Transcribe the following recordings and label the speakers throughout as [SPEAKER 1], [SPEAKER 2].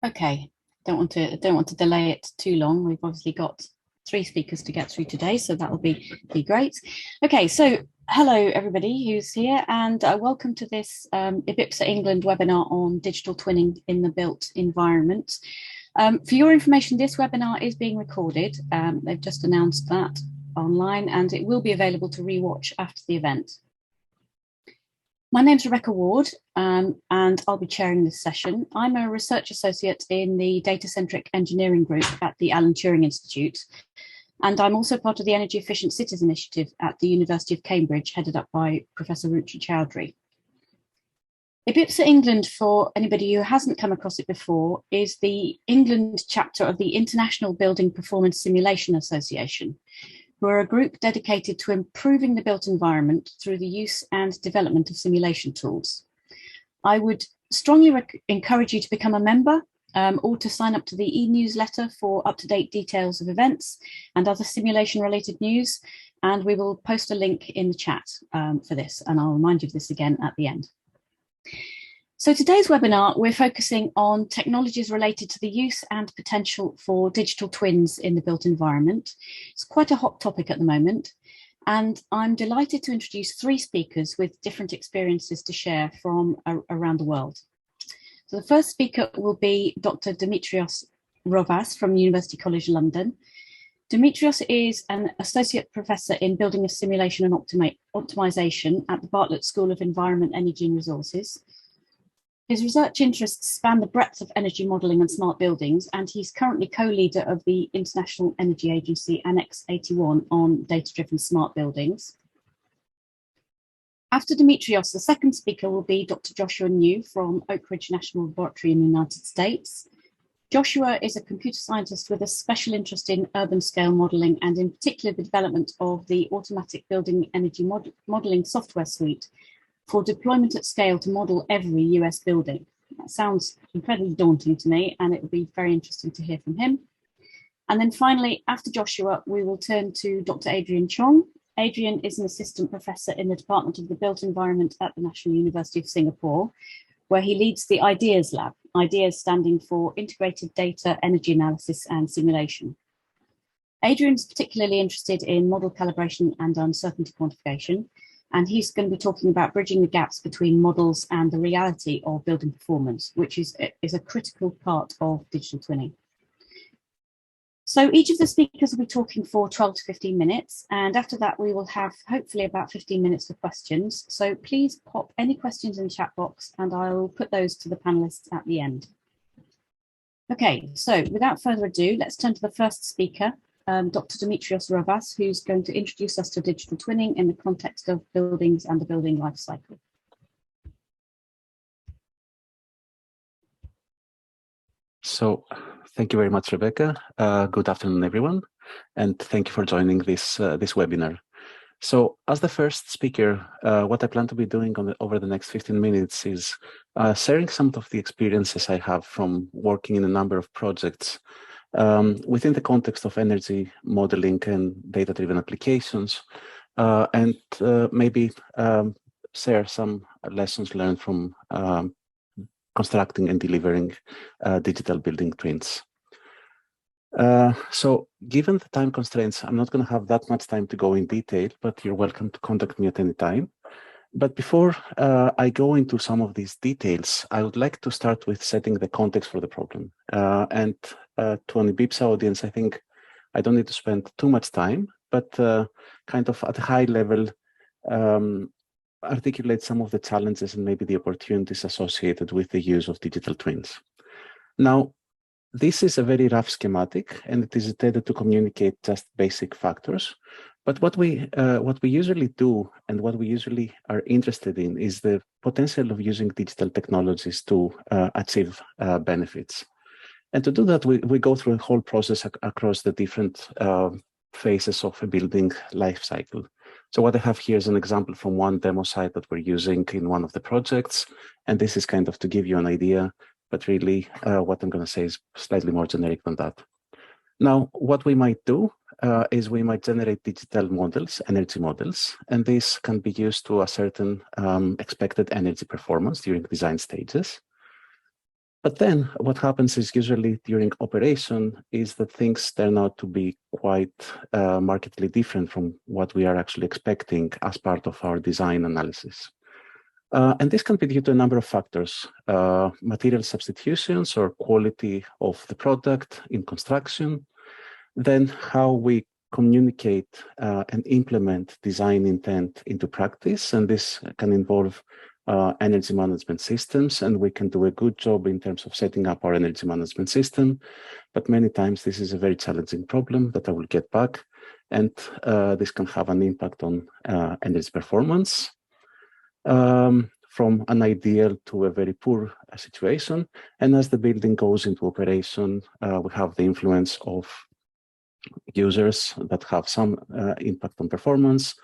[SPEAKER 1] Okay, don't want to delay it too long. We've obviously got three speakers to get through today, so that will be great. Okay, so hello everybody who's here, and welcome to this IBPSA-England webinar on digital twinning in the built environment. For your information, this webinar is being recorded. They've just announced that online, and it will be available to rewatch after the event. My name's Rebecca Ward, and I'll be chairing this session. I'm a research associate in the data-centric engineering group at the Alan Turing Institute, and I'm also part of the Energy Efficient Cities Initiative at the University of Cambridge, headed up by Professor Ruchi Chowdhury. IBPSA-England, for anybody who hasn't come across it before, is the England chapter of the International Building Performance Simulation Association. We're a group dedicated to improving the built environment through the use and development of simulation tools. I would strongly encourage you to become a member or to sign up to the e-newsletter for up-to-date details of events and other simulation-related news. And we will post a link in the chat for this, and I'll remind you of this again at the end. So today's webinar, we're focusing on technologies related to the use and potential for digital twins in the built environment. It's quite a hot topic at the moment, and I'm delighted to introduce three speakers with different experiences to share from around the world. So the first speaker will be Dr. Dimitrios Rovas from University College London. Dimitrios is an associate professor in building of simulation and optimization at the Bartlett School of Environment, Energy and Resources. His research interests span the breadth of energy modelling and smart buildings, and he's currently co-leader of the International Energy Agency Annex 81 on data-driven smart buildings. After Dimitrios, the second speaker will be Dr. Joshua New from Oak Ridge National Laboratory in the United States. Joshua is a computer scientist with a special interest in urban scale modelling, and in particular the development of the automatic building energy modelling software suite for deployment at scale to model every US building. That sounds incredibly daunting to me, and it will be very interesting to hear from him. And then finally, after Joshua, we will turn to Dr. Adrian Chong. Adrian is an assistant professor in the Department of the Built Environment at the National University of Singapore, where he leads the IDEAS Lab, IDEAS standing for Integrated Data, Energy Analysis and Simulation. Adrian's particularly interested in model calibration and uncertainty quantification, and he's going to be talking about bridging the gaps between models and the reality of building performance, which is a critical part of digital twinning. So each of the speakers will be talking for 12 to 15 minutes, and after that we will have hopefully about 15 minutes for questions. So please pop any questions in the chat box and I'll put those to the panelists at the end. Okay, so without further ado, let's turn to the first speaker, Dr. Dimitrios Rovas, who's going to introduce us to digital twinning in the context of buildings and the building life cycle.
[SPEAKER 2] So, thank you very much, Rebecca. Good afternoon, everyone, and thank you for joining this webinar. So, as the first speaker, what I plan to be doing over the next 15 minutes is sharing some of the experiences I have from working in a number of projects within the context of energy modeling and data-driven applications, and maybe share some lessons learned from constructing and delivering digital building twins. So given the time constraints, I'm not going to have that much time to go in detail, but you're welcome to contact me at any time. But before I go into some of these details, I would like to start with setting the context for the problem. And to an IBPSA audience, I think I don't need to spend too much time, but kind of at a high level, articulate some of the challenges and maybe the opportunities associated with the use of digital twins. Now, this is a very rough schematic, and it is intended to communicate just basic factors. But what we usually do and what we usually are interested in is the potential of using digital technologies to achieve benefits. And to do that, we go through a whole process across the different phases of a building life cycle. So what I have here is an example from one demo site that we're using in one of the projects. And this is kind of to give you an idea, but really what I'm going to say is slightly more generic than that. Now, what we might do is we might generate digital models, energy models, and this can be used to a certain expected energy performance during design stages. But then what happens is usually during operation is that things turn out to be quite markedly different from what we are actually expecting as part of our design analysis. And this can be due to a number of factors, material substitutions or quality of the product in construction, then how we communicate and implement design intent into practice. And this can involve energy management systems, and we can do a good job in terms of setting up our energy management system. But many times this is a very challenging problem that I will get back. And this can have an impact on energy performance. From an ideal to a very poor situation. And as the building goes into operation, we have the influence of users that have some impact on performance.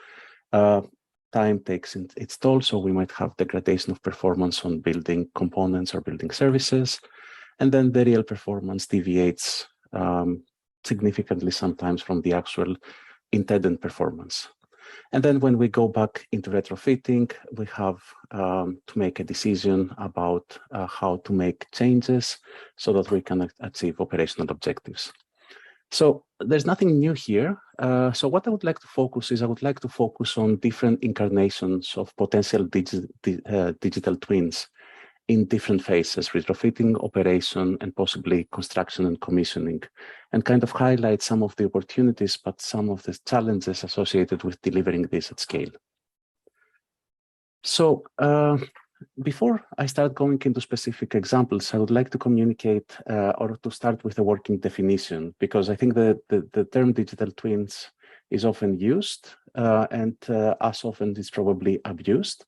[SPEAKER 2] Time takes its toll, so we might have degradation of performance on building components or building services. And then the real performance deviates significantly sometimes from the actual intended performance. And then when we go back into retrofitting, we have to make a decision about how to make changes so that we can achieve operational objectives. So there's nothing new here. So what I would like to focus is I would like to focus on different incarnations of potential digital twins in different phases, retrofitting, operation, and possibly construction and commissioning, and kind of highlight some of the opportunities, but some of the challenges associated with delivering this at scale. So before I start going into specific examples, I would like to communicate or to start with a working definition, because I think that the term digital twins is often used and as often is probably abused.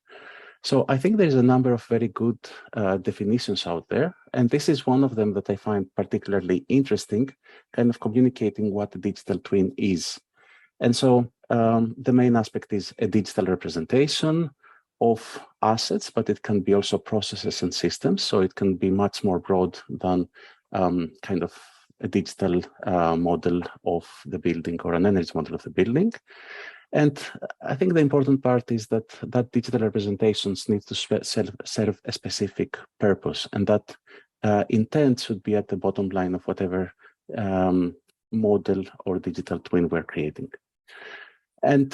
[SPEAKER 2] So I think there's a number of very good definitions out there, and this is one of them that I find particularly interesting, kind of communicating what a digital twin is. And so the main aspect is a digital representation of assets, but it can be also processes and systems. So it can be much more broad than kind of a digital model of the building or an energy model of the building. And I think the important part is that digital representations need to serve a specific purpose, and that intent should be at the bottom line of whatever model or digital twin we're creating. And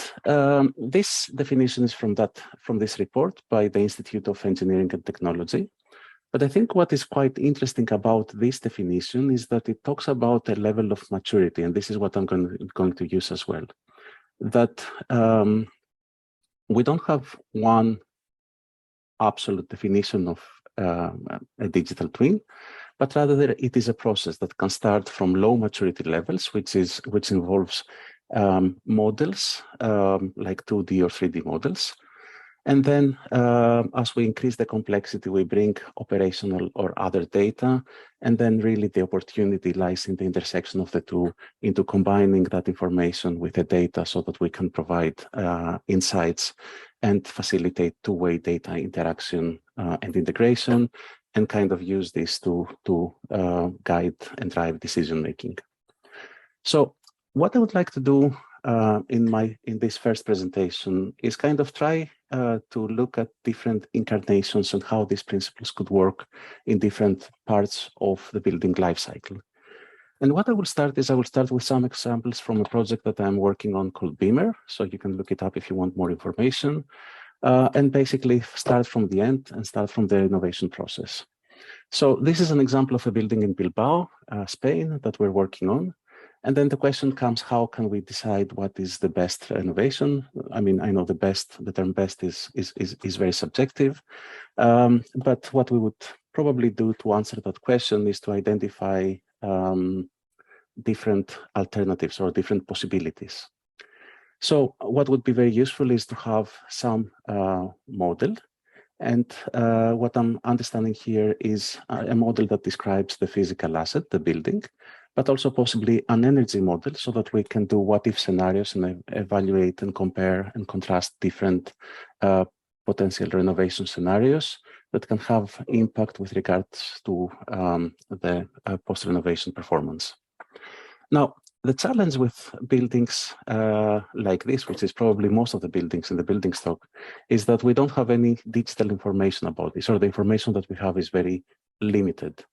[SPEAKER 2] this definition is from this report by the Institute of Engineering and Technology. But I think what is quite interesting about this definition is that it talks about a level of maturity, and this is what I'm going to use as well. That we don't have one absolute definition of a digital twin, but rather it is a process that can start from low maturity levels, which involves models like 2D or 3D models. And then as we increase the complexity, we bring operational or other data. And then really the opportunity lies in the intersection of the two, into combining that information with the data so that we can provide insights and facilitate two-way data interaction and integration, and kind of use this to guide and drive decision-making. So what I would like to do in this first presentation is kind of try to look at different incarnations and how these principles could work in different parts of the building lifecycle. And what I will start with some examples from a project that I'm working on called Beamer. So you can look it up if you want more information, and basically start from the end and start from the renovation process. So this is an example of a building in Bilbao, Spain, that we're working on. And then the question comes, how can we decide what is the best renovation? I mean, I know the term best is very subjective, but what we would probably do to answer that question is to identify different alternatives or different possibilities. So what would be very useful is to have some model. And what I'm understanding here is a model that describes the physical asset, the building, but also possibly an energy model so that we can do what-if scenarios and evaluate and compare and contrast different potential renovation scenarios that can have impact with regards to the post-renovation performance. Now, the challenge with buildings like this, which is probably most of the buildings in the building stock, is that we don't have any digital information about this, or the information that we have is very limited.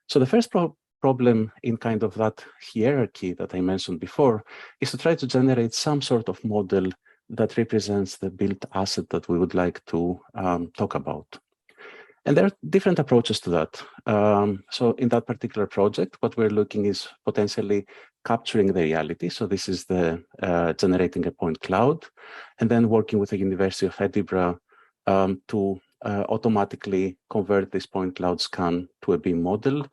[SPEAKER 2] So the first problem in kind of that hierarchy that I mentioned before is to try to generate some sort of model that represents the built asset that we would like to talk about. And there are different approaches to that. So in that particular project, what we're looking is potentially capturing the reality. So this is the generating a point cloud, and then working with the University of Edinburgh to automatically convert this point cloud scan to a BEM model,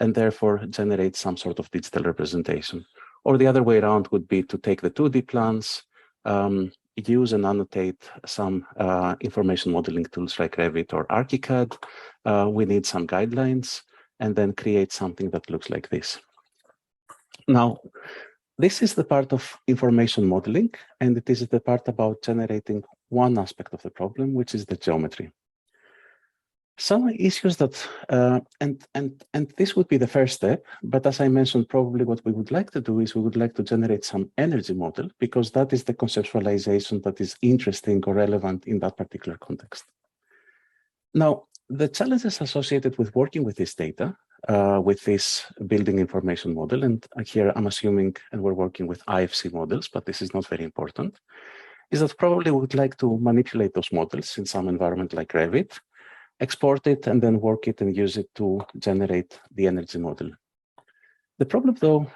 [SPEAKER 2] and therefore generate some sort of digital representation. Or the other way around would be to take the 2D plans, use and annotate some information modeling tools like Revit or ArchiCAD. We need some guidelines, and then create something that looks like this. Now, this is the part of information modeling, and it is the part about generating one aspect of the problem, which is the geometry. Some issues that, and this would be the first step, but as I mentioned, probably what we would like to do is we would like to generate some energy model, because that is the conceptualization that is interesting or relevant in that particular context. Now, the challenges associated with working with this data, with this building information model, and here I'm assuming, and we're working with IFC models, but this is not very important, is that probably we would like to manipulate those models in some environment like Revit, export it, and then work it and use it to generate the energy model. The problem, though,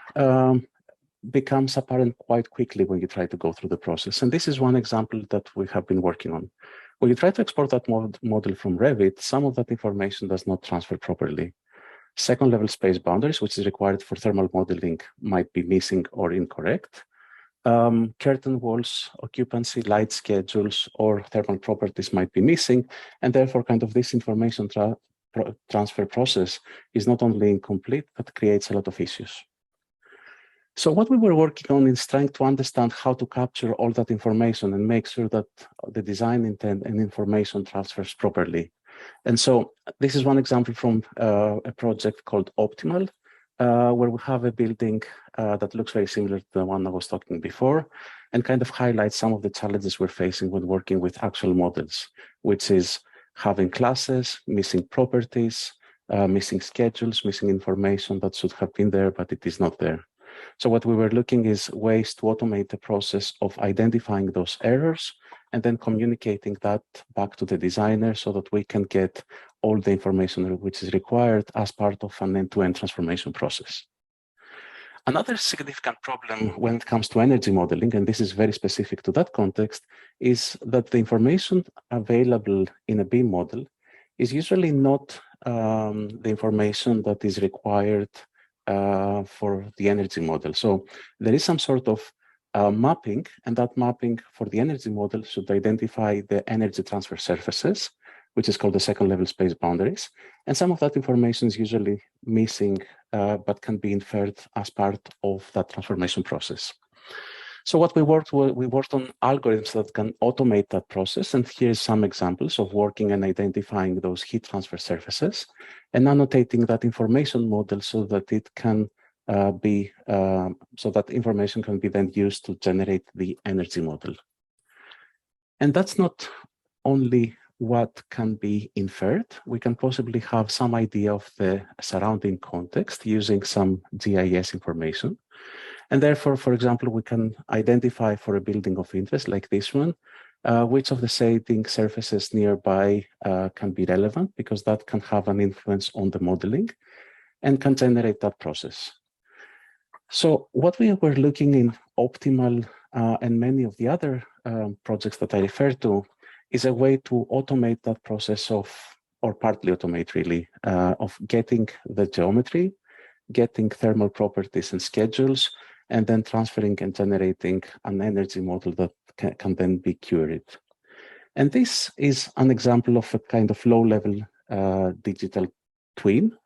[SPEAKER 2] becomes apparent quite quickly when you try to go through the process. And this is one example that we have been working on. When you try to export that model from Revit, some of that information does not transfer properly. Second-level space boundaries, which is required for thermal modeling, might be missing or incorrect. Curtain walls, occupancy, light schedules, or thermal properties might be missing, and therefore kind of this information transfer process is not only incomplete, but creates a lot of issues. So what we were working on is trying to understand how to capture all that information and make sure that the design intent and information transfers properly. And so this is one example from a project called Optimal, where we have a building that looks very similar to the one I was talking before, and kind of highlights some of the challenges we're facing when working with actual models, which is having classes, missing properties, missing schedules, missing information that should have been there, but it is not there. So what we were looking is ways to automate the process of identifying those errors and then communicating that back to the designer so that we can get all the information which is required as part of an end-to-end transformation process. Another significant problem when it comes to energy modeling, and this is very specific to that context, is that the information available in a BEM model is usually not the information that is required for the energy model. So there is some sort of mapping, and that mapping for the energy model should identify the energy transfer surfaces, which is called the second-level space boundaries. And some of that information is usually missing, but can be inferred as part of that transformation process. So what we worked on algorithms that can automate that process. And here's some examples of working and identifying those heat transfer surfaces and annotating that information model so that it can so that information can be then used to generate the energy model. And that's not only what can be inferred. We can possibly have some idea of the surrounding context using some GIS information. And therefore, for example, we can identify for a building of interest like this one, which of the shading surfaces nearby can be relevant, because that can have an influence on the modeling and can generate that process. So what we were looking in Optimal and many of the other projects that I refer to is a way to automate that process of, or partly automate really, of getting the geometry, getting thermal properties and schedules, and then transferring and generating an energy model that can then be queried. And this is an example of a kind of low-level digital twin.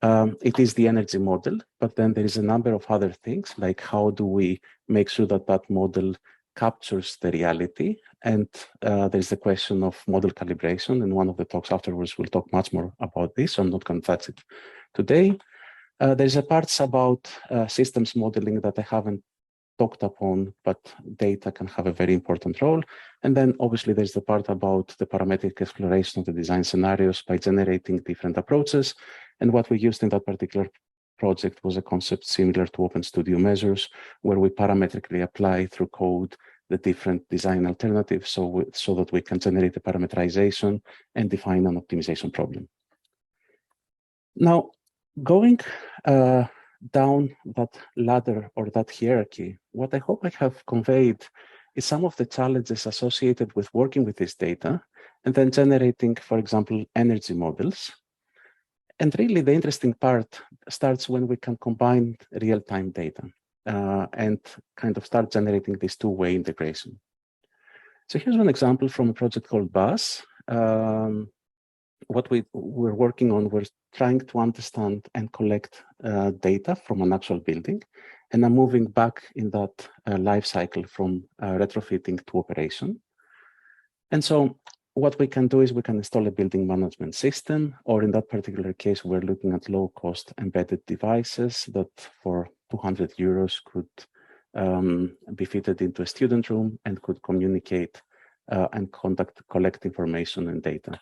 [SPEAKER 2] It is the energy model, but then there is a number of other things, like how do we make sure that that model captures the reality. And there's the question of model calibration. In one of the talks afterwards, we'll talk much more about this, so I'm not going to touch it today. There's a parts about systems modeling that I haven't talked upon, but data can have a very important role. And then obviously there's the part about the parametric exploration of the design scenarios by generating different approaches And what we used in that particular project was a concept similar to OpenStudio measures, where we parametrically apply through code the different design alternatives so that we can generate a parameterization and define an optimization problem. Now, going down that ladder or that hierarchy, what I hope I have conveyed is some of the challenges associated with working with this data and then generating, for example, energy models. And really the interesting part starts when we can combine real-time data and kind of start generating this two-way integration. So here's one example from a project called BUS. What we're working on, we're trying to understand and collect data from an actual building, and I'm moving back in that life cycle from retrofitting to operation. And so what we can do is we can install a building management system, or in that particular case, we're looking at low-cost embedded devices that for 200 euros could be fitted into a student room and could communicate and collect information and data.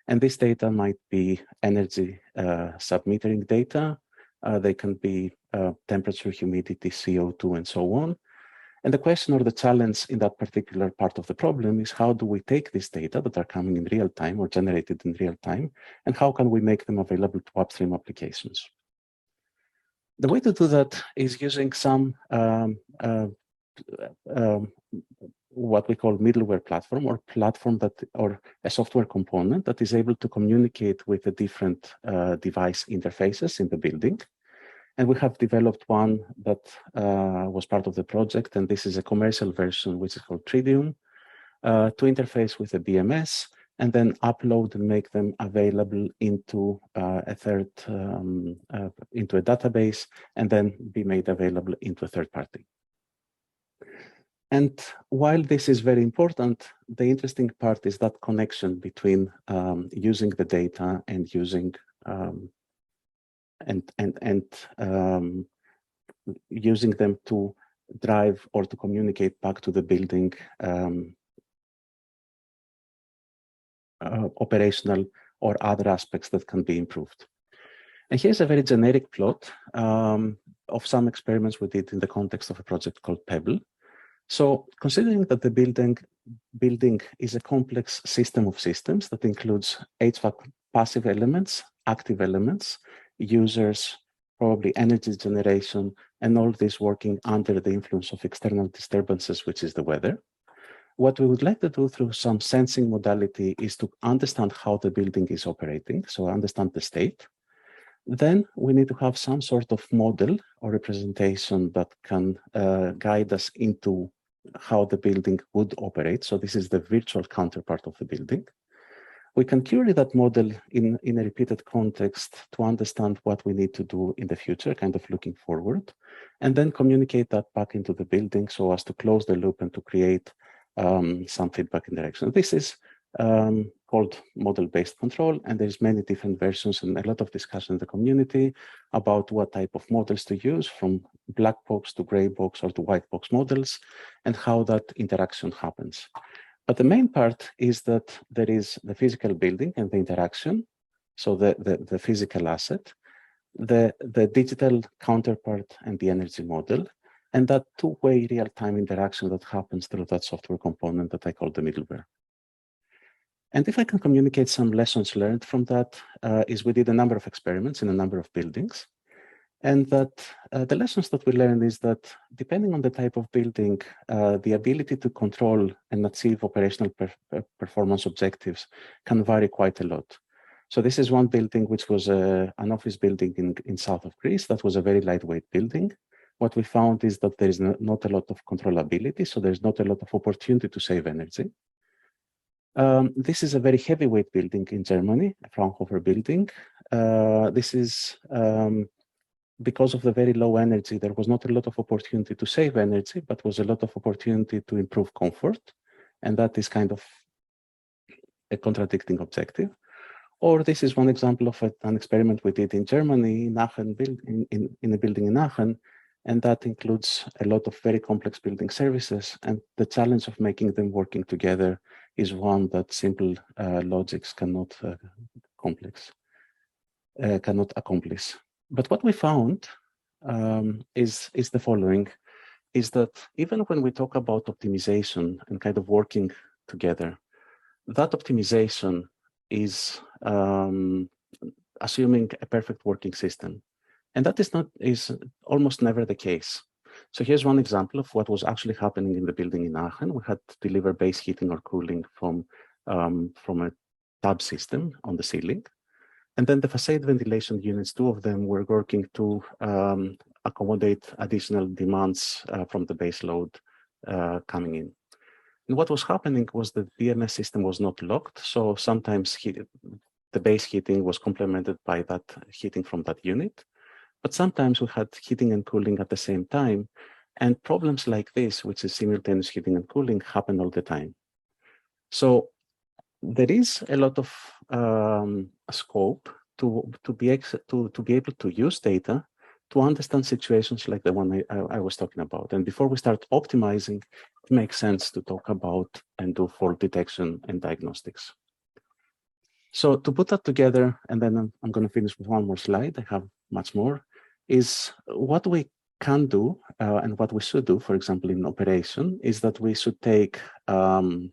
[SPEAKER 2] And this data might be energy submetering data. They can be temperature, humidity, CO2, and so on. And the question or the challenge in that particular part of the problem is how do we take this data that are coming in real time or generated in real time, and how can we make them available to upstream applications? The way to do that is using some what we call middleware platform, or platform that, or a software component that is able to communicate with the different device interfaces in the building. And we have developed one that was part of the project, and this is a commercial version, which is called Tridium, to interface with the BMS and then upload and make them available into into a database, and then be made available into a third party. And while this is very important, the interesting part is that connection between using the data and using using them to drive or to communicate back to the building operational or other aspects that can be improved. And here's a very generic plot of some experiments we did in the context of a project called Pebble. So considering that the building is a complex system of systems that includes HVAC passive elements, active elements, users, probably energy generation, and all this working under the influence of external disturbances, which is the weather. What we would like to do through some sensing modality is to understand how the building is operating, so understand the state. Then we need to have some sort of model or representation that can guide us into how the building would operate. So this is the virtual counterpart of the building. We can query that model in a repeated context to understand what we need to do in the future, kind of looking forward, and then communicate that back into the building so as to close the loop and to create some feedback interaction. This is called model-based control, and there's many different versions and a lot of discussion in the community about what type of models to use, from black box to gray box or to white box models, and how that interaction happens. But the main part is that there is the physical building and the interaction, so the physical asset, the digital counterpart and the energy model, and that two-way real-time interaction that happens through that software component that I call the middleware. And if I can communicate some lessons learned from that, is we did a number of experiments in a number of buildings. And that the lessons that we learned is that depending on the type of building, the ability to control and achieve operational performance objectives can vary quite a lot. So this is one building which was an office building in south of Greece. That was a very lightweight building. What we found is that there is not a lot of controllability, so there's not a lot of opportunity to save energy. This is a very heavyweight building in Germany, a Fraunhofer building. This is because of the very low energy, there was not a lot of opportunity to save energy, but was a lot of opportunity to improve comfort. And that is kind of a contradicting objective. Or this is one example of an experiment we did in Germany, in Aachen, in a building in Aachen. And that includes a lot of very complex building services. And the challenge of making them working together is one that simple logics cannot complex. cannot accomplish. But what we found is the following, is that even when we talk about optimization and kind of working together, that optimization is assuming a perfect working system. And that is almost never the case. So here's one example of what was actually happening in the building in Aachen. We had to deliver base heating or cooling from a tub system on the ceiling. And then the facade ventilation units, 2 of them were working to accommodate additional demands from the base load coming in. And what was happening was that the BMS system was not locked. So sometimes the base heating was complemented by that heating from that unit. But sometimes we had heating and cooling at the same time. And problems like this, which is simultaneous heating and cooling, happen all the time. So there is a lot of scope to be able to use data to understand situations like the one I was talking about. And before we start optimizing, it makes sense to talk about and do fault detection and diagnostics. So to put that together, and then I'm going to finish with one more slide, I have much more, is what we can do and what we should do, for example, in operation, is that we should take and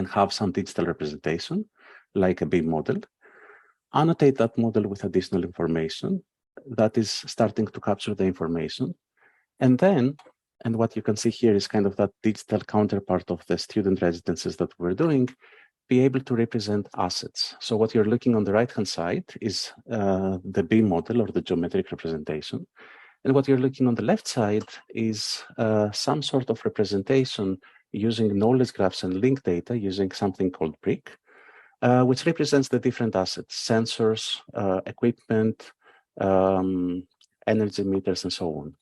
[SPEAKER 2] have some digital representation, like a BEM model, annotate that model with additional information that is starting to capture the information. And then, and what you can see here is kind of that digital counterpart of the student residences that we're doing, be able to represent assets. So what you're looking on the right-hand side is the BEM model or the geometric representation. And what you're looking on the left side is some sort of representation using knowledge graphs and link data using something called BRIC, which represents the different assets, sensors, equipment, energy meters, and so on.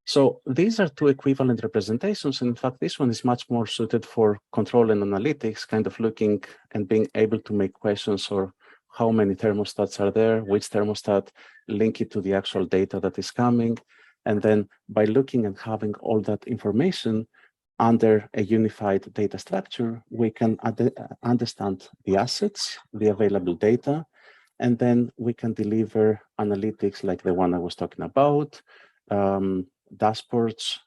[SPEAKER 2] So these are 2 equivalent representations. And in fact, this one is much more suited for control and analytics, kind of looking and being able to make questions or how many thermostats are there, which thermostat, link it to the actual data that is coming. And then by looking and having all that information under a unified data structure, we can understand the assets, the available data, and then we can deliver analytics like the one I was talking about, dashboards,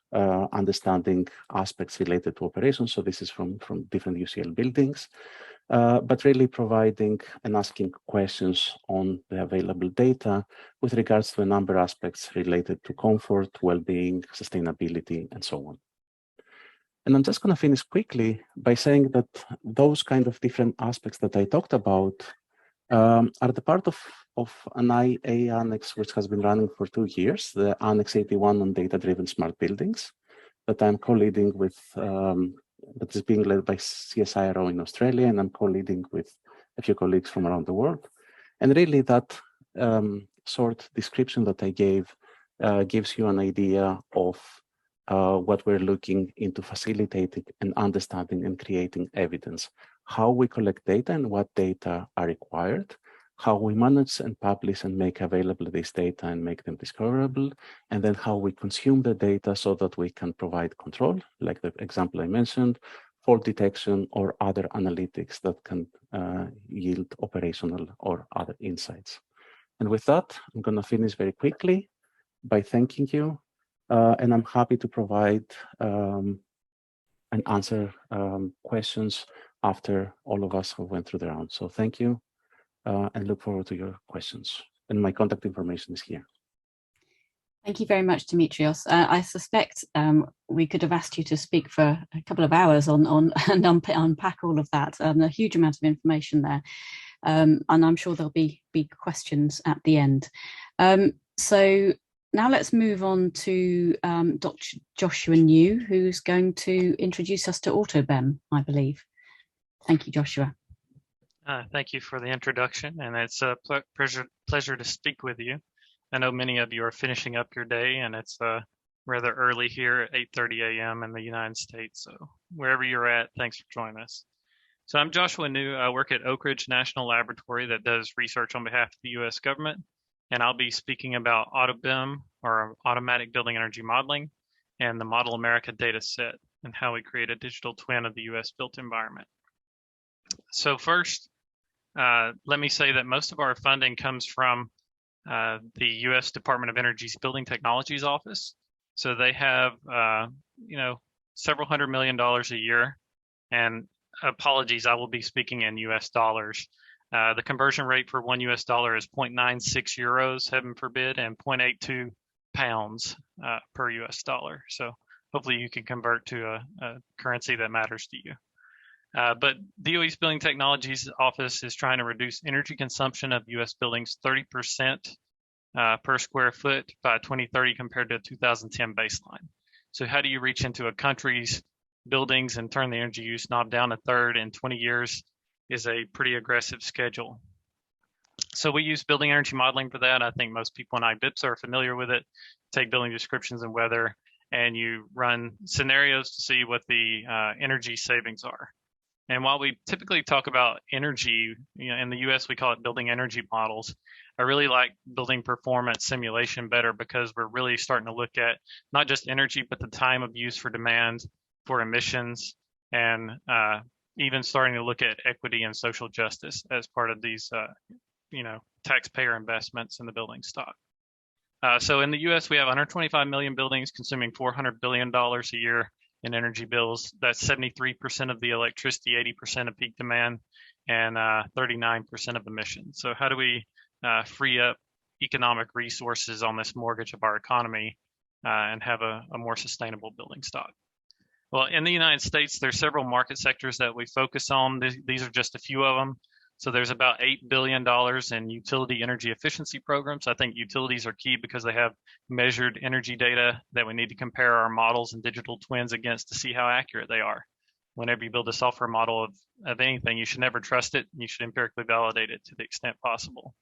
[SPEAKER 2] understanding aspects related to operations. So this is from different UCL buildings, but really providing and asking questions on the available data with regards to a number of aspects related to comfort, well-being, sustainability, and so on. And I'm just going to finish quickly by saying that those kind of different aspects that I talked about are the part of an IA annex which has been running for 2 years, the Annex 81 on data-driven smart buildings, that I'm co-leading with, that is being led by CSIRO in Australia, and I'm co-leading with a few colleagues from around the world. And really that short description that I gave gives you an idea of what we're looking into facilitating and understanding and creating evidence, how we collect data and what data are required, how we manage and publish and make available this data and make them discoverable, and then how we consume the data so that we can provide control, like the example I mentioned, fault detection or other analytics that can yield operational or other insights. And with that, I'm going to finish very quickly by thanking you. And I'm happy to provide and answer questions after all of us have went through the round. So thank you and look forward to your questions. And my contact information is here.
[SPEAKER 1] Thank you very much, Dimitrios. I suspect we could have asked you to speak for a couple of hours on and unpack all of that. A huge amount of information there. And I'm sure there'll be questions at the end. So now let's move on to Dr. Joshua New, who's going to introduce us to AutoBEM, I believe. Thank you, Joshua.
[SPEAKER 3] Thank you for the introduction, and it's a pleasure to speak with you. I know many of you are finishing up your day, and it's rather early here at 8:30 a.m. in the United States. So wherever you're at, thanks for joining us. So I'm Joshua New. I work at Oak Ridge National Laboratory that does research on behalf of the U.S. government, and I'll be speaking about AutoBEM, or Automatic Building Energy Modeling, and the Model America data set, and how we create a digital twin of the U.S. built environment. So first, let me say that most of our funding comes from the U.S. Department of Energy's Building Technologies Office. So they have, several $100 million a year. And apologies, I will be speaking in U.S. dollars. The conversion rate for $1 US is 0.96 euros, heaven forbid, and 0.82 pounds per US dollar. So hopefully you can convert to a currency that matters to you. But DOE's Building Technologies Office is trying to reduce energy consumption of U.S. buildings 30% per square foot by 2030 compared to a 2010 baseline. So how do you reach into a country's buildings and turn the energy use knob down a third in 20 years is a pretty aggressive schedule. So we use building energy modeling for that. I think most people in IBPSA are familiar with it. Take building descriptions and weather, and you run scenarios to see what the energy savings are. And while we typically talk about energy, in the US, we call it building energy models. I really like building performance simulation better because we're really starting to look at not just energy, but the time of use for demand, for emissions, and even starting to look at equity and social justice as part of these, taxpayer investments in the building stock. So in the US, we have 125 million buildings consuming $400 billion a year in energy bills. That's 73% of the electricity, 80% of peak demand, and 39% of emissions. So how do we free up economic resources on this mortgage of our economy and have a more sustainable building stock? Well, in the United States, there's several market sectors that we focus on. These are just a few of them. So there's about $8 billion in utility energy efficiency programs. I think utilities are key because they have measured energy data that we need to compare our models and digital twins against to see how accurate they are. Whenever you build a software model of anything, you should never trust it. You should empirically validate it to the extent possible.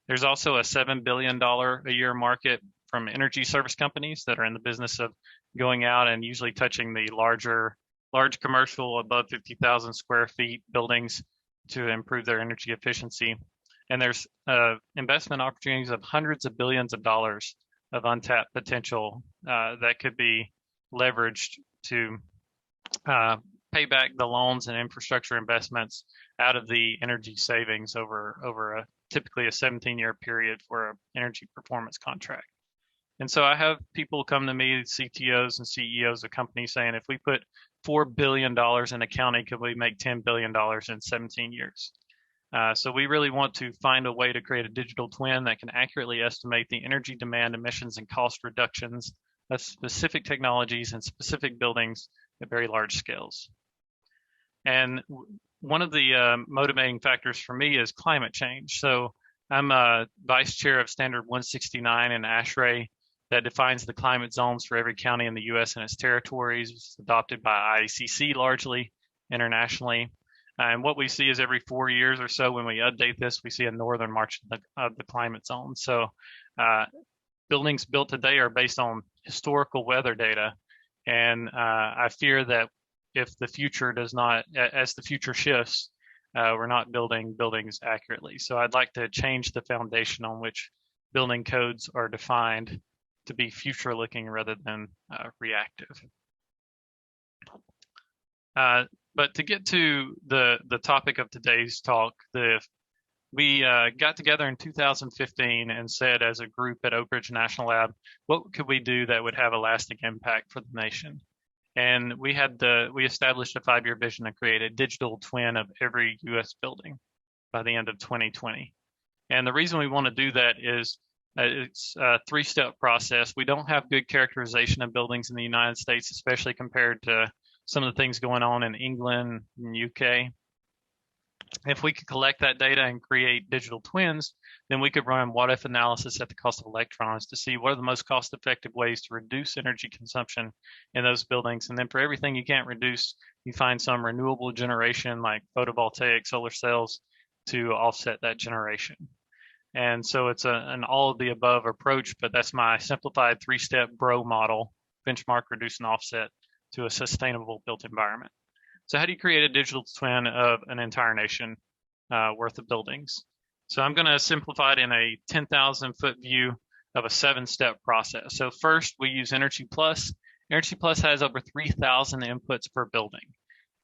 [SPEAKER 3] There's also a $7 billion a year market from energy service companies that are in the business of going out and usually touching the large commercial above 50,000 square feet buildings to improve their energy efficiency. And there's investment opportunities of hundreds of billions of dollars of untapped potential that could be leveraged to pay back the loans and infrastructure investments out of the energy savings over typically a 17-year period for an energy performance contract. And so I have people come to me, CTOs and CEOs of companies saying, if we put $4 billion in accounting, could we make $10 billion in 17 years? So we really want to find a way to create a digital twin that can accurately estimate the energy demand, emissions, and cost reductions of specific technologies and specific buildings at very large scales. And one of the motivating factors for me is climate change. So I'm a vice chair of Standard 169 in ASHRAE that defines the climate zones for every county in the U.S. and its territories. It's adopted by ICC largely internationally. And what we see is every 4 years or so when we update this, we see a northern march of the climate zone. So buildings built today are based on historical weather data. And I fear that if the future does not, as the future shifts, we're not building buildings accurately. So I'd like to change the foundation on which building codes are defined to be future looking rather than reactive. But to get to the topic of today's talk, we got together in 2015 and said as a group at Oak Ridge National Lab, what could we do that would have a lasting impact for the nation? And we established a 5-year vision to create a digital twin of every U.S. building by the end of 2020. And the reason we want to do that is it's a 3-step process. We don't have good characterization of buildings in the United States, especially compared to some of the things going on in England and UK. If we could collect that data and create digital twins, then we could run what-if analysis at the cost of electrons to see what are the most cost-effective ways to reduce energy consumption in those buildings. And then for everything you can't reduce, you find some renewable generation like photovoltaic solar cells to offset that generation. And so it's an all-of-the-above approach, but that's my simplified 3-step BRO model, benchmark, reduce, and offset to a sustainable built environment. So how do you create a digital twin of an entire nation worth of buildings? So I'm going to simplify it in a 10,000-foot view of a 7-step process. So first, we use Energy Plus. Energy Plus has over 3,000 inputs per building.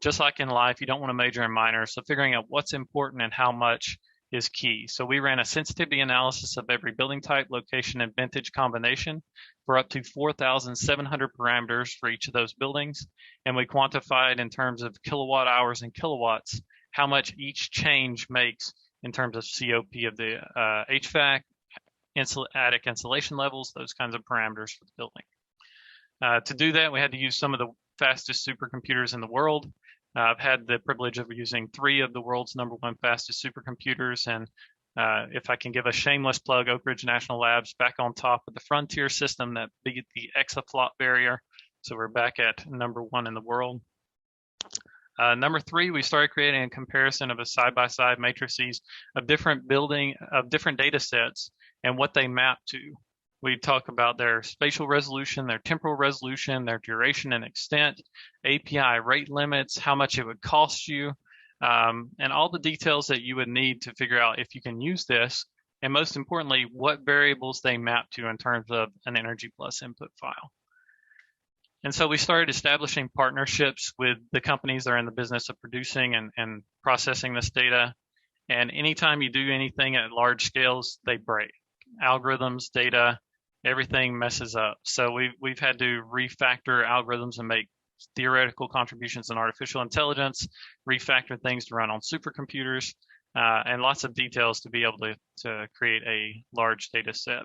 [SPEAKER 3] just like in life, you don't want to major in minor. So figuring out what's important and how much is key. So we ran a sensitivity analysis of every building type, location, and vintage combination for up to 4,700 parameters for each of those buildings. And we quantified in terms of kilowatt hours and kilowatts how much each change makes in terms of COP of the HVAC, attic insulation levels, those kinds of parameters for the building. To do that, we had to use some of the fastest supercomputers in the world. I've had the privilege of using 3 of the world's #1 fastest supercomputers. And if I can give a shameless plug, Oak Ridge National Labs back on top of the frontier system that beat the exaflop barrier. So we're back at #1 in the world. Number 3, we started creating a comparison of a side-by-side matrices of different data sets and what they map to. We talk about their spatial resolution, their temporal resolution, their duration and extent, API rate limits, how much it would cost you, and all the details that you would need to figure out if you can use this, and most importantly, what variables they map to in terms of an Energy Plus input file. And so we started establishing partnerships with the companies that are in the business of producing and processing this data. And anytime you do anything at large scales, they break. Algorithms, data, everything messes up. So we've had to refactor algorithms and make theoretical contributions in artificial intelligence, refactor things to run on supercomputers, and lots of details to be able to create a large data set.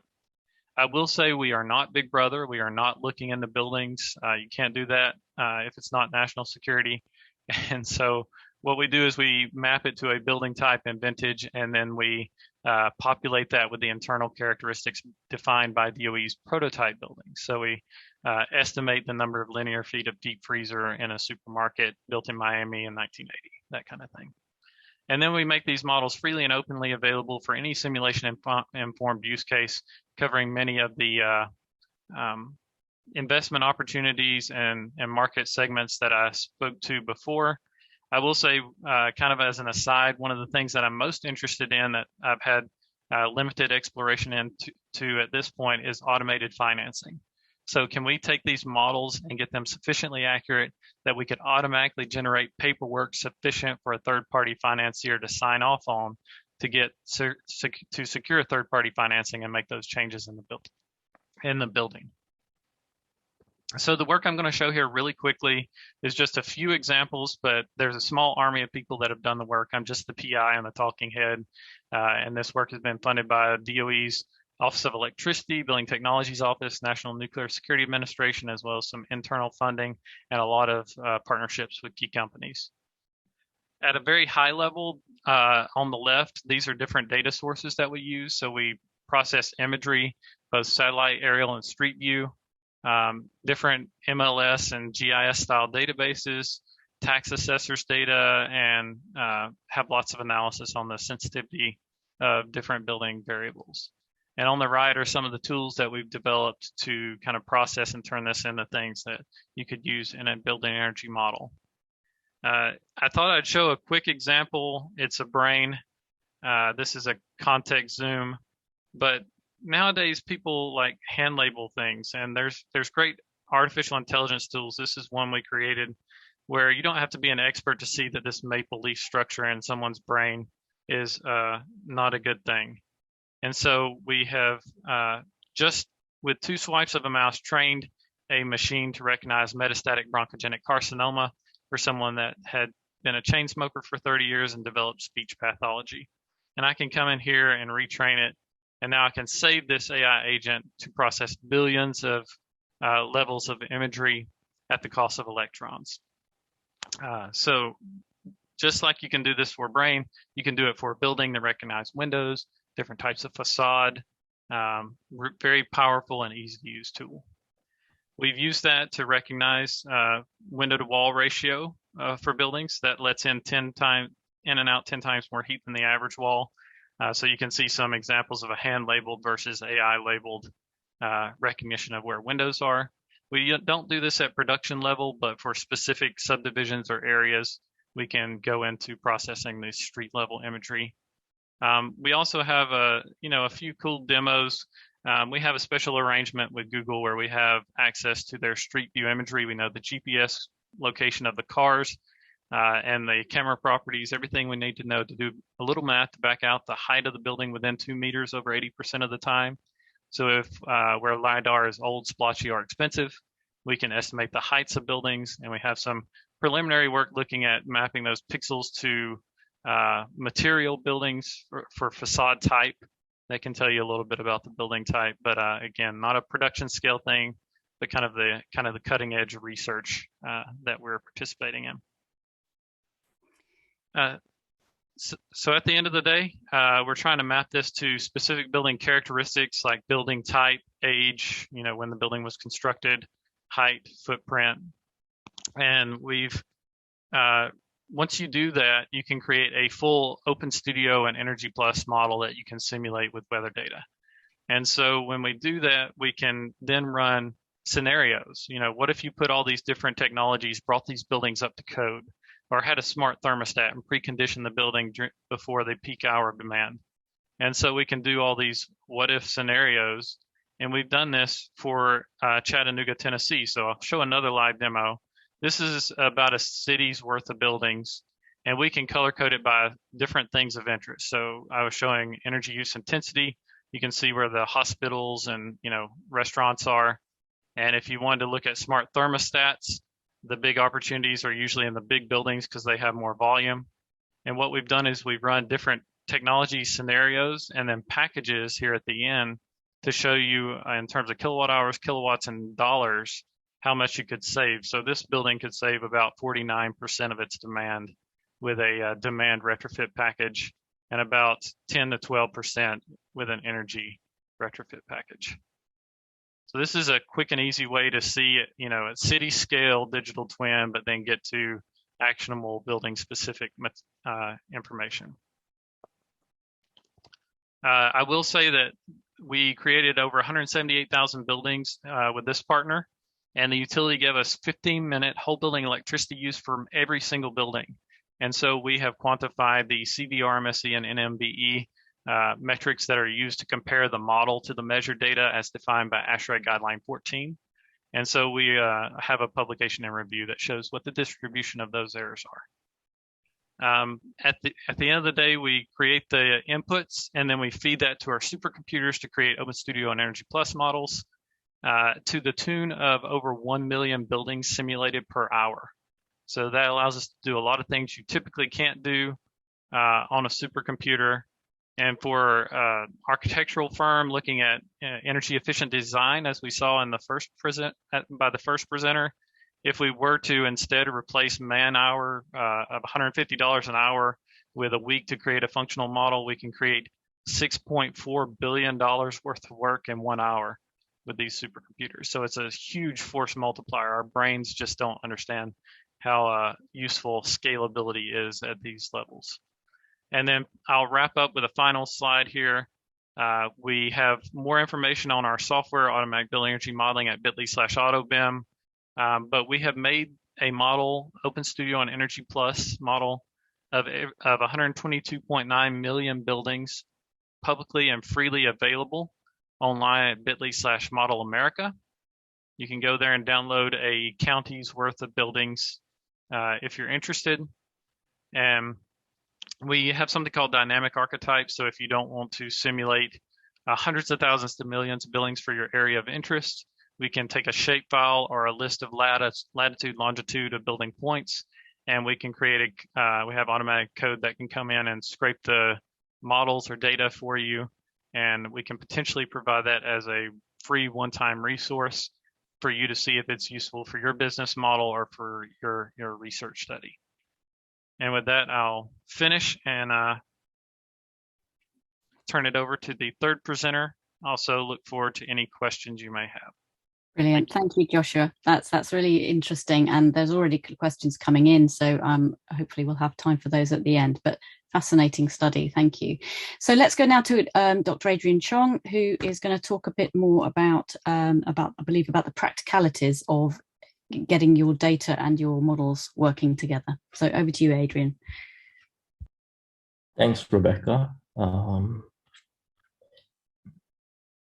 [SPEAKER 3] I will say we are not Big Brother. We are not looking into buildings. You can't do that if it's not national security. And so what we do is we map it to a building type and vintage, and then we populate that with the internal characteristics defined by DOE's prototype buildings. So we estimate the number of linear feet of deep freezer in a supermarket built in Miami in 1980, that kind of thing. And then we make these models freely and openly available for any simulation-informed use case, covering many of the investment opportunities and market segments that I spoke to before. I will say, kind of as an aside, one of the things that I'm most interested in that I've had limited exploration into at this point is automated financing. So can we take these models and get them sufficiently accurate that we could automatically generate paperwork sufficient for a third-party financier to sign off on to get to secure third-party financing and make those changes in the building? So the work I'm going to show here really quickly is just a few examples, but there's a small army of people that have done the work. I'm just the PI and the talking head, and this work has been funded by DOE's Office of Electricity, Building Technologies Office, National Nuclear Security Administration, as well as some internal funding and a lot of partnerships with key companies. At a very high level, on the left, these are different data sources that we use. So we process imagery, both satellite, aerial, and street view, different MLS and GIS style databases, tax assessors data, and have lots of analysis on the sensitivity of different building variables. And on the right are some of the tools that we've developed to kind of process and turn this into things that you could use in a building energy model. I thought I'd show a quick example. It's a brain. This is a context zoom, but nowadays people like hand label things, and there's great artificial intelligence tools. This is one we created where you don't have to be an expert to see that this maple leaf structure in someone's brain is not a good thing. And so we have just with 2 swipes of a mouse trained a machine to recognize metastatic bronchogenic carcinoma for someone that had been a chain smoker for 30 years and developed speech pathology. And I can come in here and retrain it. And now I can save this AI agent to process billions of levels of imagery at the cost of electrons. So just like you can do this for a brain, you can do it for a building to recognize windows, different types of facade, very powerful and easy to use tool. We've used that to recognize window to wall ratio for buildings that lets in and out 10 times more heat than the average wall. So you can see some examples of a hand labeled versus AI labeled recognition of where windows are. We don't do this at production level, but for specific subdivisions or areas, we can go into processing the street level imagery. We also have a few cool demos. We have a special arrangement with Google where we have access to their street view imagery. We know the GPS location of the cars. and the camera properties, everything we need to know to do a little math to back out the height of the building within 2 meters over 80% of the time. So if where LiDAR is old, splotchy, or expensive, we can estimate the heights of buildings, and we have some preliminary work looking at mapping those pixels to material buildings for facade type. That can tell you a little bit about the building type, but again, not a production scale thing, but kind of the cutting edge research that we're participating in. So at the end of the day, we're trying to map this to specific building characteristics like building type, age, when the building was constructed, height, footprint. And we've, once you do that, you can create a full OpenStudio and Energy Plus model that you can simulate with weather data. And so when we do that, we can then run scenarios. What if you put all these different technologies, brought these buildings up to code, or had a smart thermostat and preconditioned the building before the peak hour of demand? And so we can do all these what if scenarios. And we've done this for Chattanooga, Tennessee. So I'll show another live demo. This is about a city's worth of buildings, and we can color code it by different things of interest. So I was showing energy use intensity. You can see where the hospitals and restaurants are. And if you wanted to look at smart thermostats, the big opportunities are usually in the big buildings because they have more volume. And what we've done is we've run different technology scenarios and then packages here at the end to show you in terms of kilowatt hours, kilowatts, and dollars, how much you could save. So this building could save about 49% of its demand with a demand retrofit package, and about 10 to 12% with an energy retrofit package. So this is a quick and easy way to see it, at city scale digital twin, but then get to actionable building specific information. I will say that we created over 178,000 buildings with this partner, and the utility gave us 15-minute whole building electricity use from every single building. And so we have quantified the CVRMSE and NMBE metrics that are used to compare the model to the measured data as defined by ASHRAE Guideline 14. And so we have a publication and review that shows what the distribution of those errors are. At the end of the day, we create the inputs, and then we feed that to our supercomputers to create OpenStudio and Energy Plus models to the tune of over 1 million buildings simulated per hour. So that allows us to do a lot of things you typically can't do on a supercomputer. And for architectural firm looking at energy efficient design, as we saw in the first by the first presenter, if we were to instead replace man hour of $150 an hour with a week to create a functional model, we can create $6.4 billion worth of work in 1 hour with these supercomputers. So it's a huge force multiplier. Our brains just don't understand how useful scalability is at these levels. And then I'll wrap up with a final slide here. We have more information on our software, automatic building energy modeling at bit.ly/AutoBEM. But we have made a model, OpenStudio and Energy Plus model of 122.9 million buildings publicly and freely available online at bit.ly/ModelAmerica. You can go there and download a county's worth of buildings if you're interested. And we have something called dynamic archetypes. So if you don't want to simulate hundreds of thousands to millions of buildings for your area of interest, we can take a shapefile or a list of latitude, longitude of building points, and we can create we have automatic code that can come in and scrape the models or data for you. And we can potentially provide that as a free one-time resource for you to see if it's useful for your business model or for your research study. And with that, I'll finish and turn it over to the third presenter. Also look forward to any questions you may have.
[SPEAKER 1] Brilliant. Thank you, Joshua. That's really interesting. And there's already questions coming in. So hopefully we'll have time for those at the end. But fascinating study. Thank you. So let's go now to Dr. Adrian Chong, who is going to talk a bit more about I believe, about the practicalities of getting your data and your models working together. So over to you, Adrian.
[SPEAKER 4] Thanks, Rebecca.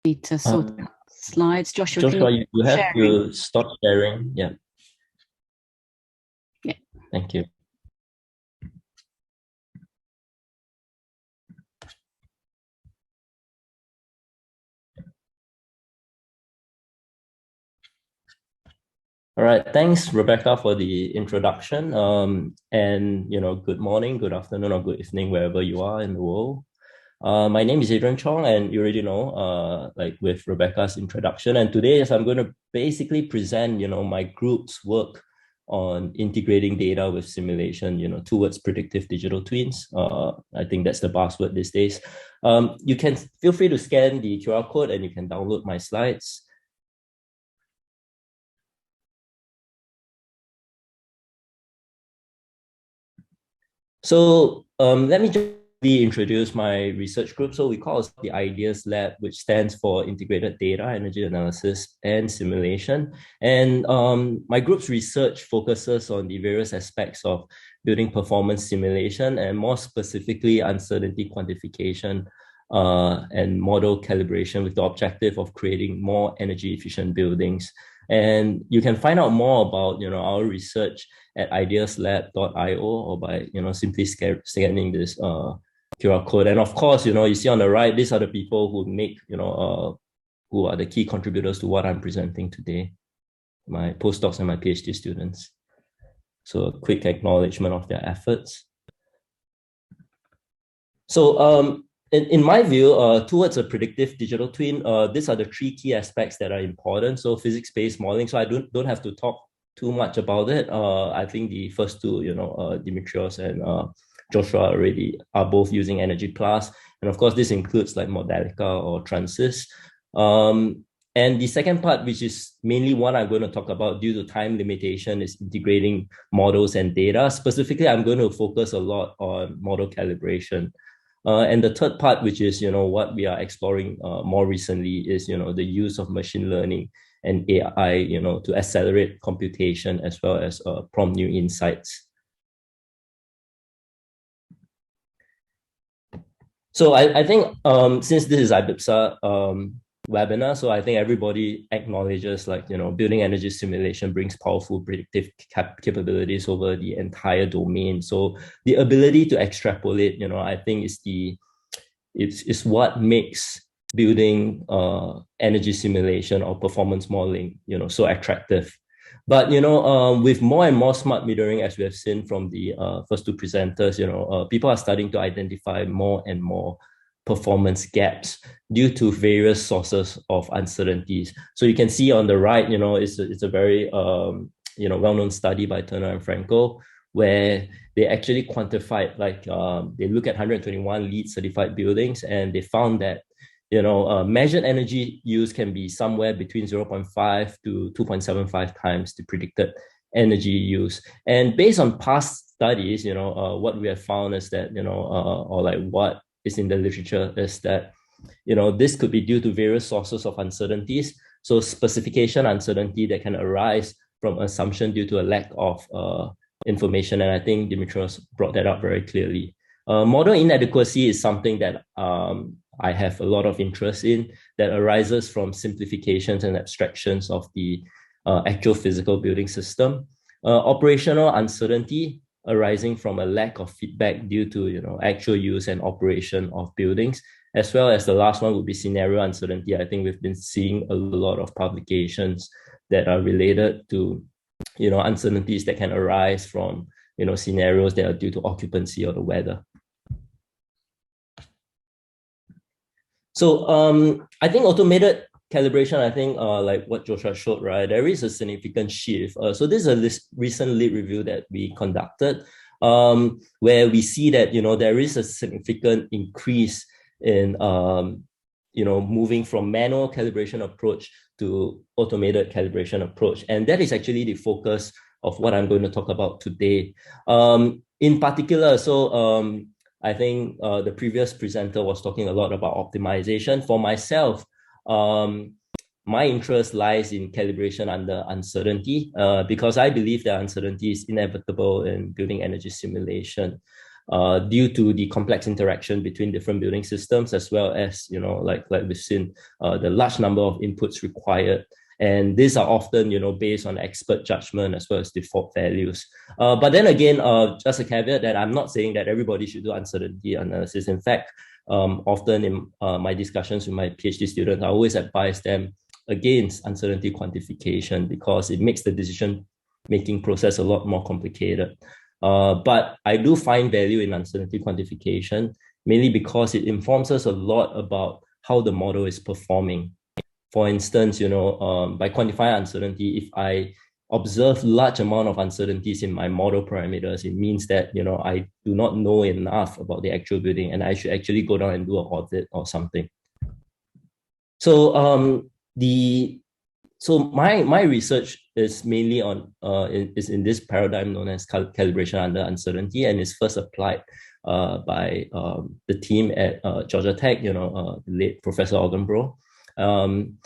[SPEAKER 1] Need to sort out slides. Joshua,
[SPEAKER 4] you have to stop sharing. Yeah.
[SPEAKER 1] Yeah.
[SPEAKER 4] Thank you. All right, thanks, Rebecca, for the introduction. And good morning, good afternoon, or good evening, wherever you are in the world. My name is Adrian Chong, and you already know, like with Rebecca's introduction. And today, I'm going to basically present, my group's work on integrating data with simulation, towards predictive digital twins. I think that's the buzzword these days. You can feel free to scan the QR code, and you can download my slides. So let me just introduce my research group. So we call it the IDEAS Lab, which stands for Integrated Data, Energy Analysis, and Simulation. And my group's research focuses on the various aspects of building performance simulation, and more specifically, uncertainty quantification and model calibration, with the objective of creating more energy efficient buildings. And you can find out more about our research at ideaslab.io, or by simply scanning this QR code. And of course, you see on the right, these are the people who make who are the key contributors to what I'm presenting today, my postdocs and my PhD students. So a quick acknowledgement of their efforts. So in my view, towards a predictive digital twin, these are the three key aspects that are important. So physics-based modeling. So I don't have to talk too much about it. I think the first two, Dimitrios and Joshua already are both using Energy Plus. And of course, this includes like Modelica or Transys. And the second part, which is mainly what I'm going to talk about due to time limitation, is integrating models and data. Specifically, I'm going to focus a lot on model calibration. And the third part, which is what we are exploring more recently, is the use of machine learning and AI to accelerate computation as well as prompt new insights. So I think since this is IBPSA webinar, so I think everybody acknowledges building energy simulation brings powerful predictive capabilities over the entire domain. So the ability to extrapolate, I think is what makes building energy simulation or performance modeling, so attractive. But with more and more smart metering, as we have seen from the first two presenters, people are starting to identify more and more performance gaps due to various sources of uncertainties. So you can see on the right, it's a very well-known study by Turner and Frankel, where they actually quantified, they look at 121 LEED certified buildings, and they found that measured energy use can be somewhere between 0.5 to 2.75 times the predicted energy use. And based on past studies, what we have found is that, what is in the literature is that, this could be due to various sources of uncertainties. So specification uncertainty that can arise from assumption due to a lack of information. And I think Dimitrios brought that up very clearly. Model inadequacy is something that I have a lot of interest in, that arises from simplifications and abstractions of the actual physical building system. Operational uncertainty arising from a lack of feedback due to actual use and operation of buildings, as well as the last one would be scenario uncertainty. I think we've been seeing a lot of publications that are related to uncertainties that can arise from scenarios that are due to occupancy or the weather. So I think automated calibration, I think like what Joshua showed, right, there is a significant shift. So this is a recent lead review that we conducted, where we see that there is a significant increase in moving from manual calibration approach to automated calibration approach, and that is actually the focus of what I'm going to talk about today. In particular, so I think the previous presenter was talking a lot about optimization. For myself, my interest lies in calibration under uncertainty, because I believe that uncertainty is inevitable in building energy simulation due to the complex interaction between different building systems, as well as, like we've seen, the large number of inputs required. And these are often, based on expert judgment as well as default values. But then again, just a caveat that I'm not saying that everybody should do uncertainty analysis. In fact, often in my discussions with my PhD students, I always advise them against uncertainty quantification because it makes the decision-making process a lot more complicated. But I do find value in uncertainty quantification, mainly because it informs us a lot about how the model is performing. For instance, by quantifying uncertainty, if I observe large amount of uncertainties in my model parameters, it means that, I do not know enough about the actual building and I should actually go down and do an audit or something. So my research is mainly on is in this paradigm known as calibration under uncertainty, and is first applied by the team at Georgia Tech, the late Professor Augenbro. And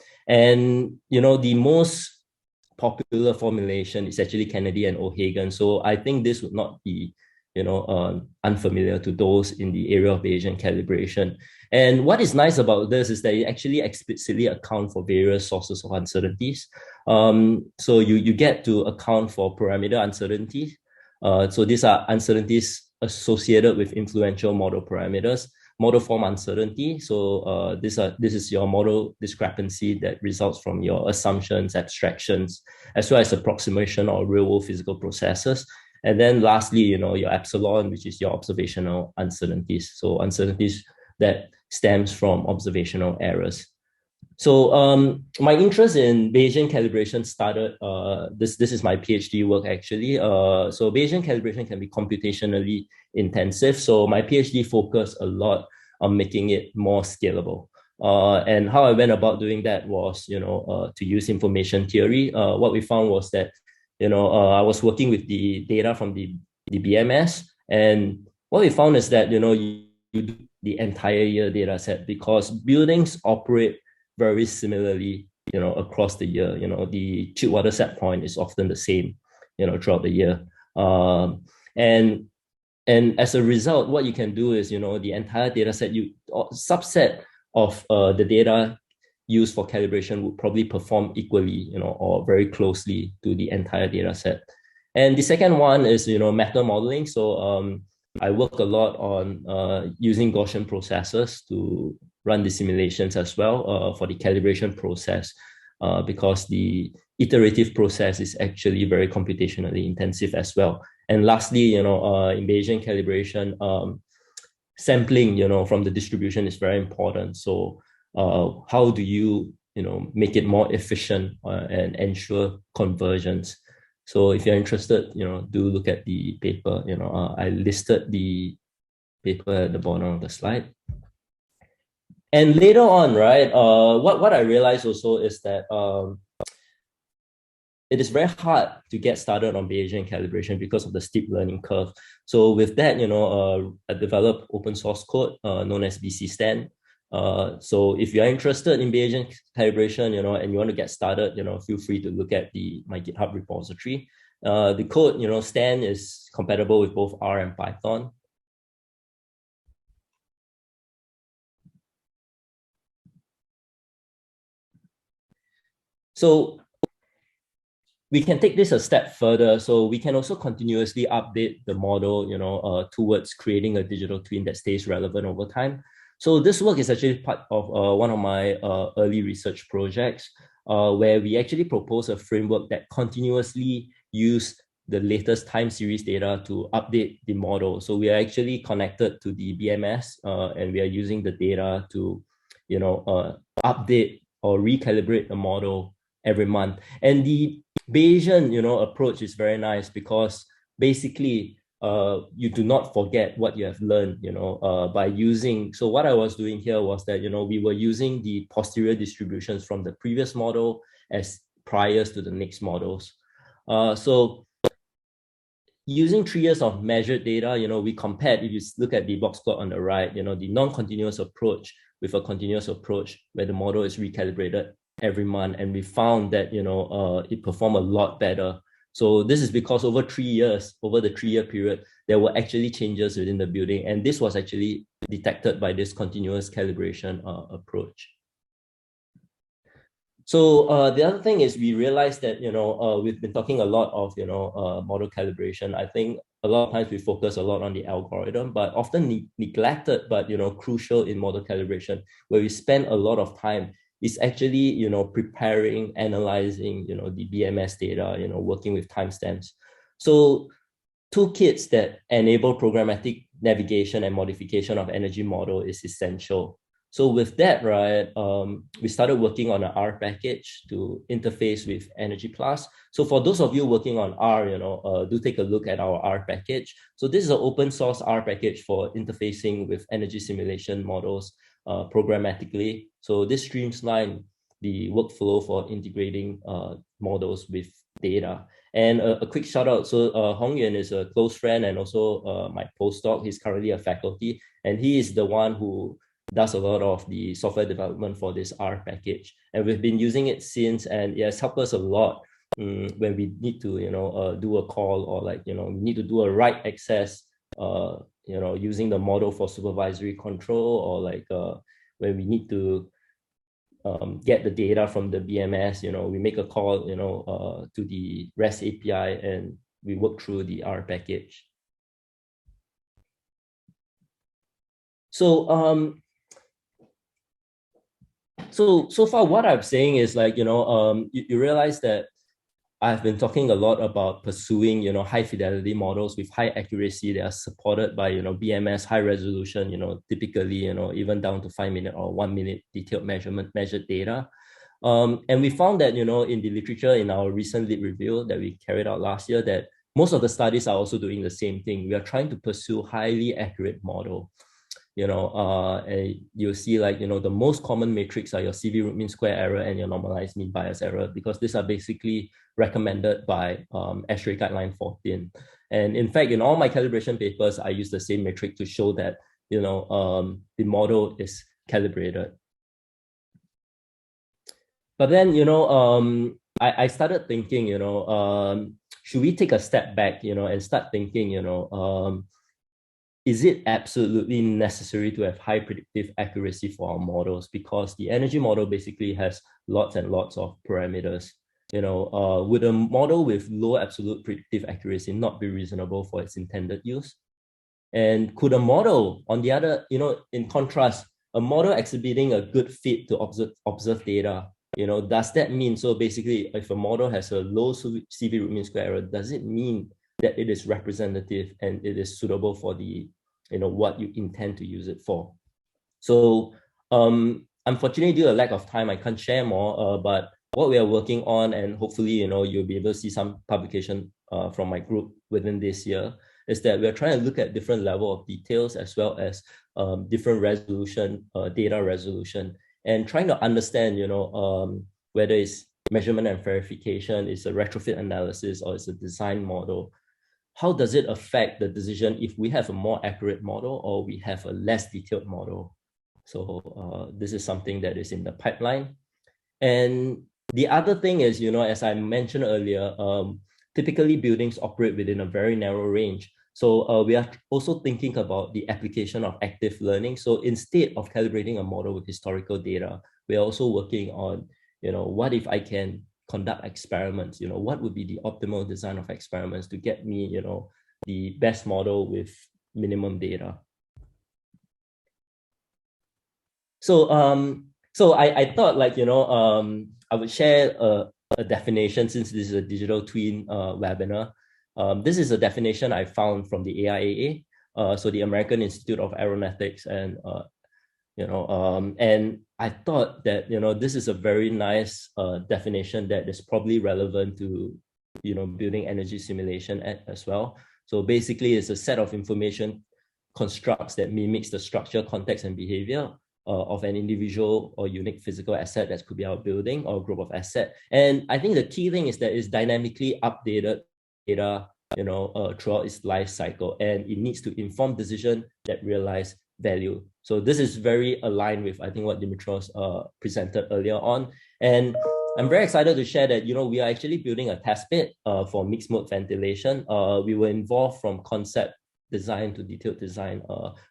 [SPEAKER 4] the most popular formulation is actually Kennedy and O'Hagan. So I think this would not be unfamiliar to those in the area of Bayesian calibration. And what is nice about this is that it actually explicitly account for various sources of uncertainties. So you get to account for parameter uncertainty. So these are uncertainties associated with influential model parameters. Model form uncertainty. So this is your model discrepancy that results from your assumptions, abstractions, as well as approximation or real-world physical processes. And then lastly, your epsilon, which is your observational uncertainties. So uncertainties that stems from observational errors. So my interest in Bayesian calibration started, this is my PhD work actually. So Bayesian calibration can be computationally intensive. So my PhD focused a lot on making it more scalable. And how I went about doing that was, to use information theory. What we found was that, I was working with the data from the BMS, and what we found is that, you do the entire year data set because buildings operate very similarly, across the year. The chilled water set point is often the same, throughout the year. And as a result, what you can do is, the entire data set, subset of the data used for calibration would probably perform equally, or very closely to the entire data set. And the second one is, meta modeling. So I work a lot on using Gaussian processors to run the simulations as well for the calibration process, because the iterative process is actually very computationally intensive as well. And lastly, in Bayesian calibration, sampling, from the distribution is very important. So how do you, make it more efficient and ensure convergence? So if you're interested, do look at the paper. I listed the paper at the bottom of the slide. And later on, right, what I realized also is that it is very hard to get started on Bayesian calibration because of the steep learning curve. So with that, I developed open source code known as BC-STAN. So if you're interested in Bayesian calibration, and you want to get started, feel free to look at my GitHub repository. The code, Stan is compatible with both R and Python. So we can take this a step further. So we can also continuously update the model, towards creating a digital twin that stays relevant over time. So this work is actually part of one of my early research projects, where we actually propose a framework that continuously use the latest time series data to update the model. So we are actually connected to the BMS, and we are using the data to, update or recalibrate the model every month. And the Bayesian, approach is very nice because basically you do not forget what you have learned, by using. So what I was doing here was that, we were using the posterior distributions from the previous model as priors to the next models. So using 3 years of measured data, we compared, if you look at the box plot on the right, the non-continuous approach with a continuous approach where the model is recalibrated every month. And we found that, it performed a lot better. So this is because over the 3-year period, there were actually changes within the building. And this was actually detected by this continuous calibration approach. So the other thing is we realized that, we've been talking a lot of, model calibration. I think a lot of times we focus a lot on the algorithm, but often neglected, but, crucial in model calibration, where we spend a lot of time is actually, preparing, analyzing, the BMS data, working with timestamps. So toolkits that enable programmatic navigation and modification of energy model is essential. So with that, right, we started working on an R package to interface with Energy Plus. So for those of you working on R, do take a look at our R package. So this is an open source R package for interfacing with energy simulation models programmatically. So this streamlines the workflow for integrating models with data. And a quick shout out. So Hong Yuan is a close friend and also my postdoc. He's currently a faculty, and he is the one who does a lot of the software development for this R package. And we've been using it since, and it has helped us a lot when we need to, do a call, or like, we need to do a write access, using the model for supervisory control, or like when we need to get the data from the BMS, we make a call, to the REST API, and we work through the R package. So, so far what I'm saying is like, you realize that I've been talking a lot about pursuing, high fidelity models with high accuracy that are supported by, BMS, high resolution, typically, even down to 5 minute or 1 minute detailed measured data. And we found that, in the literature in our recent lit review that we carried out last year, that most of the studies are also doing the same thing. We are trying to pursue highly accurate model. And you'll see like, the most common metrics are your CV root mean square error and your normalized mean bias error, because these are basically recommended by ASHRAE guideline 14. And in fact, in all my calibration papers, I use the same metric to show that, the model is calibrated. But then, I started thinking, should we take a step back, and start thinking, is it absolutely necessary to have high predictive accuracy for our models? Because the energy model basically has lots and lots of parameters. Would a model with low absolute predictive accuracy not be reasonable for its intended use? And could a model, on the other, in contrast, a model exhibiting a good fit to observe data, does that mean, so basically, if a model has a low CV root mean square error, does it mean that it is representative and it is suitable for the, what you intend to use it for? So unfortunately, due to a lack of time, I can't share more, but what we are working on, and hopefully, you'll be able to see some publication from my group within this year, is that we're trying to look at different level of details as well as different resolution, data resolution, and trying to understand, whether it's measurement and verification, it's a retrofit analysis, or it's a design model. How does it affect the decision if we have a more accurate model or we have a less detailed model? So this is something that is in the pipeline. And the other thing is, as I mentioned earlier, typically buildings operate within a very narrow range. So we are also thinking about the application of active learning. So instead of calibrating a model with historical data, we are also working on, what if I can conduct experiments? What would be the optimal design of experiments to get me, the best model with minimum data? So I thought like, I would share a definition, since this is a digital twin webinar. This is a definition I found from the AIAA, so the American Institute of Aeronautics, and and I thought that this is a very nice definition that is probably relevant to building energy simulation as well. So basically, it's a set of information constructs that mimics the structure, context, and behavior of an individual or unique physical asset that could be our building or group of asset. And I think the key thing is that it's dynamically updated data, throughout its life cycle, and it needs to inform decision that realize value. So this is very aligned with, I think, what Dimitrios presented earlier on. And I'm very excited to share that, we are actually building a test bed for mixed mode ventilation. We were involved from concept design to detailed design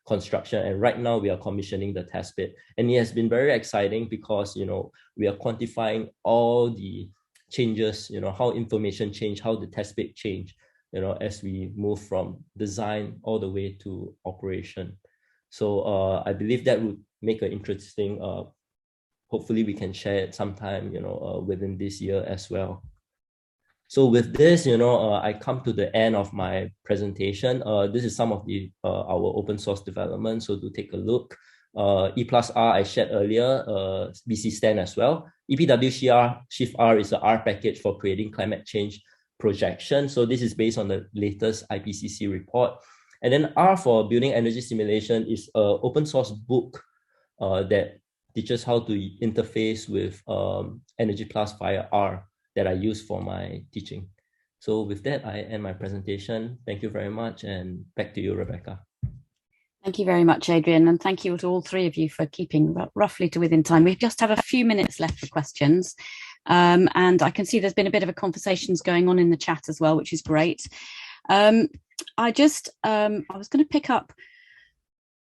[SPEAKER 4] construction. And right now we are commissioning the test bed. And it has been very exciting because, we are quantifying all the changes, how information change, how the test bed change, as we move from design all the way to operation. So I believe that would make an interesting hopefully we can share it sometime, within this year as well. So with this, I come to the end of my presentation. This is some of our open source development, so do take a look. E+R I shared earlier, BC Stan as well. EPW-Shift-R is an R package for creating climate change projection. So this is based on the latest IPCC report. And then R for building energy simulation is an open source book that teaches how to interface with Energy Plus via R that I use for my teaching. So with that, I end my presentation. Thank you very much, and back to you, Rebecca.
[SPEAKER 1] Thank you very much, Adrian, and thank you to all three of you for keeping roughly to within time. We just have a few minutes left for questions, and I can see there's been a bit of a conversations going on in the chat as well, which is great. I was going to pick up,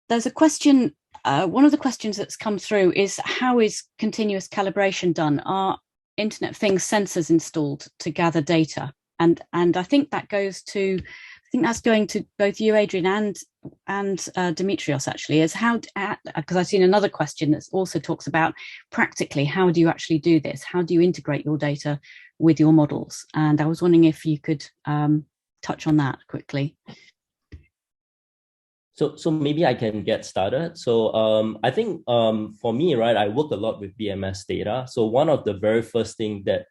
[SPEAKER 1] there's a question, one of the questions that's come through is, how is continuous calibration done? Are Internet of Things sensors installed to gather data? And I think that goes to, I think that's going to both you, Adrian, and Dimitrios, actually, is how, because I've seen another question that also talks about practically, how do you actually do this? How do you integrate your data with your models? And I was wondering if you could touch on that quickly.
[SPEAKER 4] So maybe I can get started. So I think for me, right, I work a lot with BMS data. So one of the very first things that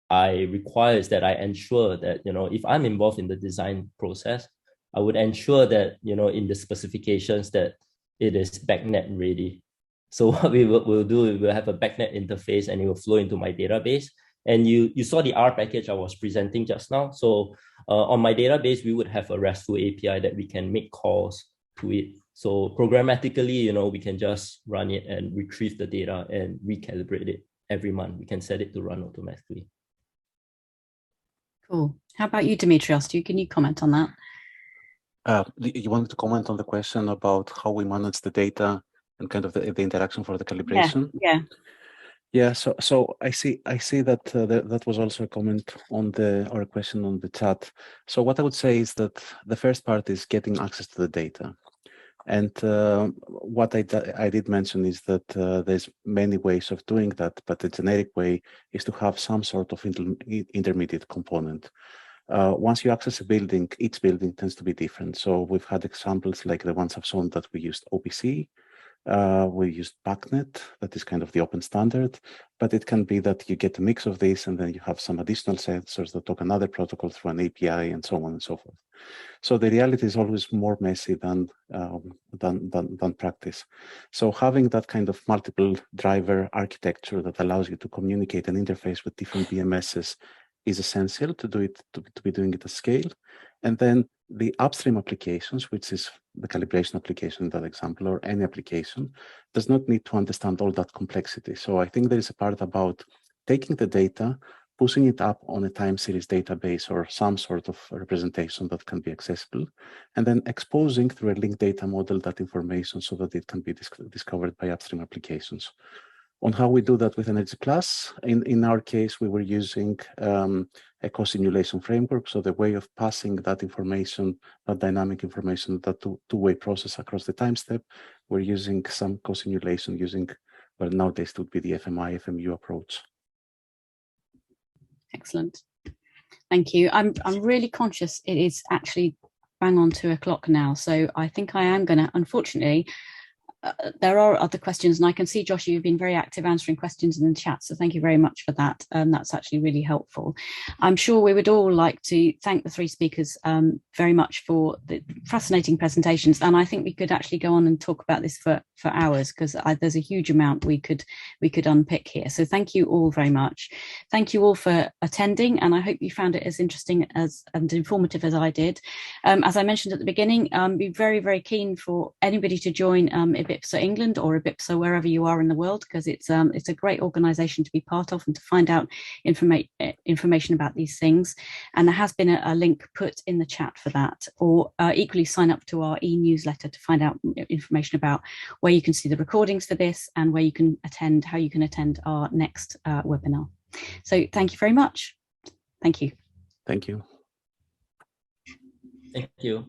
[SPEAKER 4] I require is that I ensure that, if I'm involved in the design process, I would ensure that, in the specifications that it is backnet ready. So what we'll do is we'll have a backnet interface and it will flow into my database. And you saw the R package I was presenting just now. So on my database, we would have a RESTful API that we can make calls to it. So programmatically, we can just run it and retrieve the data and recalibrate it every month. We can set it to run automatically.
[SPEAKER 1] Cool. How about you, Dimitrios? Can you comment on that?
[SPEAKER 2] You wanted to comment on the question about how we manage the data and kind of the interaction for the calibration? Yeah. So I see that that was also a comment on or a question on the chat. So what I would say is that the first part is getting access to the data. And what I did mention is that there's many ways of doing that, but the generic way is to have some sort of intermediate component. Once you access a building, each building tends to be different. So we've had examples like the ones I've shown that we used OPC. We used BACnet, that is kind of the open standard, but it can be that you get a mix of these and then you have some additional sensors that talk another protocol through an API and so on and so forth. So the reality is always more messy than practice. So having that kind of multiple driver architecture that allows you to communicate and interface with different BMSs is essential to do it, to be doing it at scale. And then the upstream applications, which is the calibration application in that example, or any application, does not need to understand all that complexity. So I think there is a part about taking the data, pushing it up on a time series database or some sort of representation that can be accessible, and then exposing through a linked data model that information so that it can be discovered by upstream applications. On how we do that with Energy Plus, in our case, we were using a co-simulation framework. So the way of passing that information, that dynamic information, that two-way process across the time step, we're using some co-simulation using, well, nowadays it would be the FMI, FMU approach.
[SPEAKER 1] Excellent. Thank you. I'm really conscious it is actually bang on 2 o'clock now. So I think I am going to, unfortunately, there are other questions, and I can see, Josh, you've been very active answering questions in the chat, so thank you very much for that. That's actually really helpful. I'm sure we would all like to thank the 3 speakers very much for the fascinating presentations, and I think we could actually go on and talk about this for hours, because there's a huge amount we could unpick here. So thank you all very much. Thank you all for attending, and I hope you found it as interesting and informative as I did. As I mentioned at the beginning, be very, very keen for anybody to join IBPSA-England or IBPSA wherever you are in the world, because it's a great organisation to be part of and to find out information about these things. And there has been a link put in the chat for that, or equally sign up to our e-newsletter to find out information about where you can see the recordings for this and where you can attend, how you can attend our next webinar. So thank you very much. Thank you.
[SPEAKER 2] Thank you.
[SPEAKER 4] Thank you.